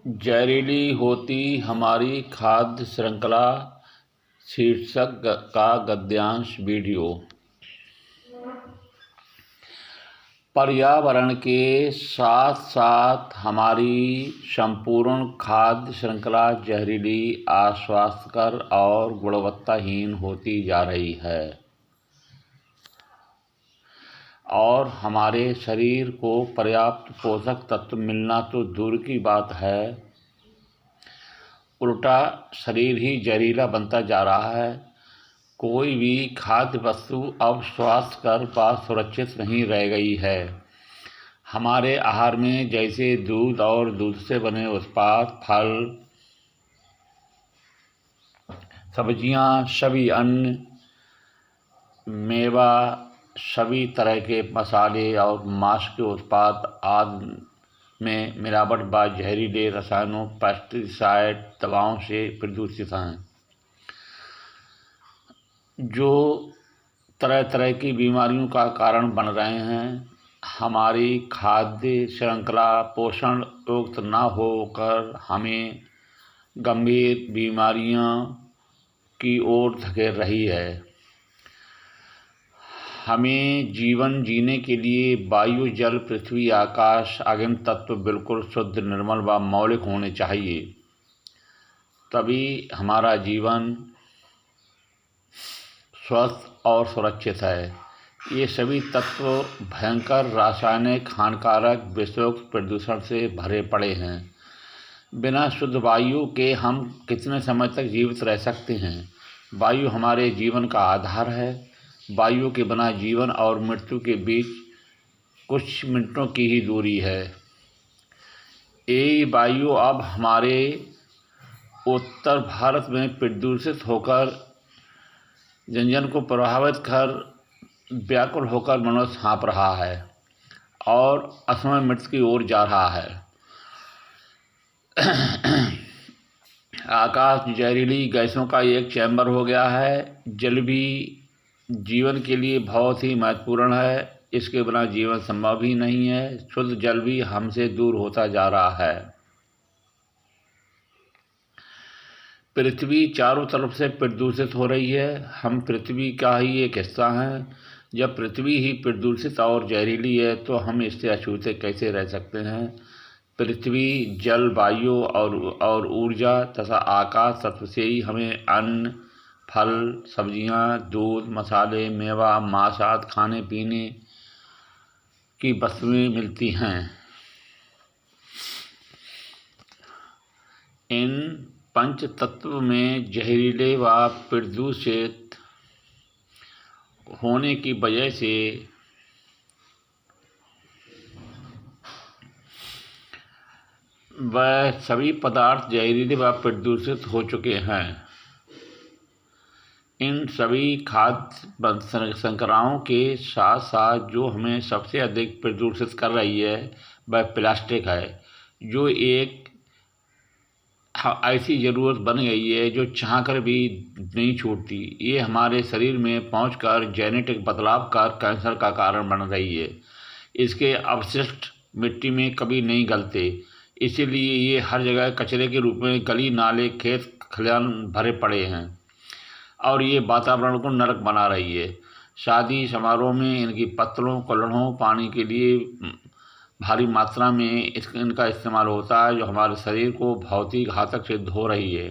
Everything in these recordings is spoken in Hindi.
जहरीली होती हमारी खाद्य श्रृंखला शीर्षक का गद्यांश वीडियो। पर्यावरण के साथ साथ हमारी संपूर्ण खाद्य श्रृंखला जहरीली, अस्वास्थ्यकर और गुणवत्ताहीन होती जा रही है और हमारे शरीर को पर्याप्त पोषक तत्व मिलना तो दूर की बात है, उल्टा शरीर ही जहरीला बनता जा रहा है। कोई भी खाद्य वस्तु अब स्वास्थ्यकर व सुरक्षित नहीं रह गई है। हमारे आहार में जैसे दूध और दूध से बने उत्पाद, फल, सब्जियां, सभी अन्न, मेवा, सभी तरह के मसाले और मांस के उत्पाद आदि में मिलावट व जहरीले रसायनों, पेस्टिसाइड, दवाओं से प्रदूषित हैं, जो तरह तरह की बीमारियों का कारण बन रहे हैं। हमारी खाद्य श्रृंखला पोषण युक्त न होकर हमें गंभीर बीमारियों की ओर धकेल रही है। हमें जीवन जीने के लिए वायु, जल, पृथ्वी, आकाश, अग्नि तत्व बिल्कुल शुद्ध, निर्मल व मौलिक होने चाहिए, तभी हमारा जीवन स्वस्थ और सुरक्षित है। ये सभी तत्व भयंकर रासायनिक, हानिकारक, विषयुक्त प्रदूषण से भरे पड़े हैं। बिना शुद्ध वायु के हम कितने समय तक जीवित रह सकते हैं? वायु हमारे जीवन का आधार है। वायु के बिना जीवन और मृत्यु के बीच कुछ मिनटों की ही दूरी है। ये वायु अब हमारे उत्तर भारत में प्रदूषित होकर जन जन को प्रभावित कर व्याकुल होकर मनुष्य हाँप रहा है और असमय मृत्यु की ओर जा रहा है। आकाश जहरीली गैसों का एक चैम्बर हो गया है। जल भी जीवन के लिए बहुत ही महत्वपूर्ण है। इसके बिना जीवन संभव ही नहीं है। शुद्ध जल भी हमसे दूर होता जा रहा है। पृथ्वी चारों तरफ से प्रदूषित हो रही है। हम पृथ्वी का ही एक हिस्सा हैं। जब पृथ्वी ही प्रदूषित और जहरीली है तो हम इससे अछूते कैसे रह सकते हैं? पृथ्वी, जल, वायु और ऊर्जा तथा आकाश तत्व से ही हमें अन्न, फल, सब्जियां, दूध, मसाले, मेवा, मांस आदि खाने पीने की वस्तुएं मिलती हैं। इन पंच तत्व में जहरीले व प्रदूषित होने की वजह से वह सभी पदार्थ जहरीले व प्रदूषित हो चुके हैं। इन सभी खाद्य श्रृंखलाओं के साथ साथ जो हमें सबसे अधिक प्रदूषित कर रही है वह प्लास्टिक है, जो एक ऐसी ज़रूरत बन गई है जो चाहकर भी नहीं छूटती। ये हमारे शरीर में पहुंचकर जेनेटिक बदलाव कर कैंसर का कारण बन रही है। इसके अवशिष्ट मिट्टी में कभी नहीं गलते, इसीलिए ये हर जगह कचरे के रूप में गली, नाले, खेत खलिहान भरे पड़े हैं और ये वातावरण को नरक बना रही है। शादी समारोह में इनकी पत्तलों, कुल्हड़ों, पानी के लिए भारी मात्रा में इनका इस्तेमाल होता है, जो हमारे शरीर को बहुत ही घातक सिद्ध हो रही है।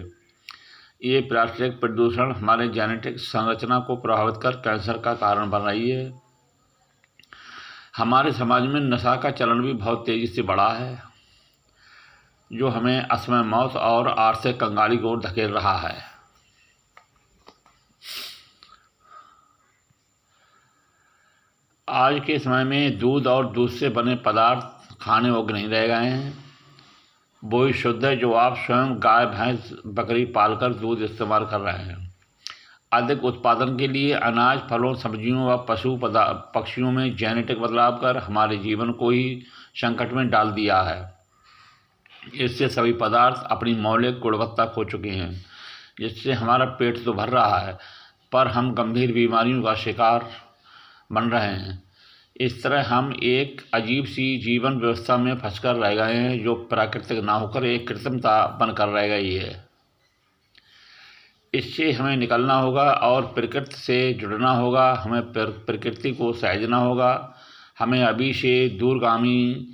ये प्लास्टिक प्रदूषण हमारे जेनेटिक संरचना को प्रभावित कर कैंसर का कारण बन रही है। हमारे समाज में नशा का चलन भी बहुत तेज़ी से बढ़ा है, जो हमें असमय मौत और आर्थिक कंगाली की ओर धकेल रहा है। आज के समय में दूध और दूध से बने पदार्थ खाने योग्य नहीं रह गए हैं। वही शुद्ध है जो आप स्वयं गाय, भैंस, बकरी पालकर दूध इस्तेमाल कर रहे हैं। अधिक उत्पादन के लिए अनाज, फलों, सब्जियों व पक्षियों में जेनेटिक बदलाव कर हमारे जीवन को ही संकट में डाल दिया है। इससे सभी पदार्थ अपनी मौलिक गुणवत्ता खो चुके हैं, जिससे हमारा पेट तो भर रहा है पर हम गंभीर बीमारियों का शिकार बन रहे हैं। इस तरह हम एक अजीब सी जीवन व्यवस्था में फंसकर रह गए हैं, जो प्राकृतिक ना होकर एक कृत्रिमता बनकर रह गई है। इससे हमें निकलना होगा और प्रकृति से जुड़ना होगा। हमें प्रकृति को सहेजना होगा। हमें अभी से दूरगामी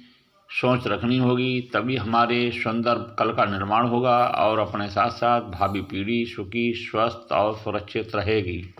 सोच रखनी होगी, तभी हमारे सुंदर कल का निर्माण होगा और अपने साथ साथ भावी पीढ़ी सुखी, स्वस्थ और सुरक्षित रहेगी।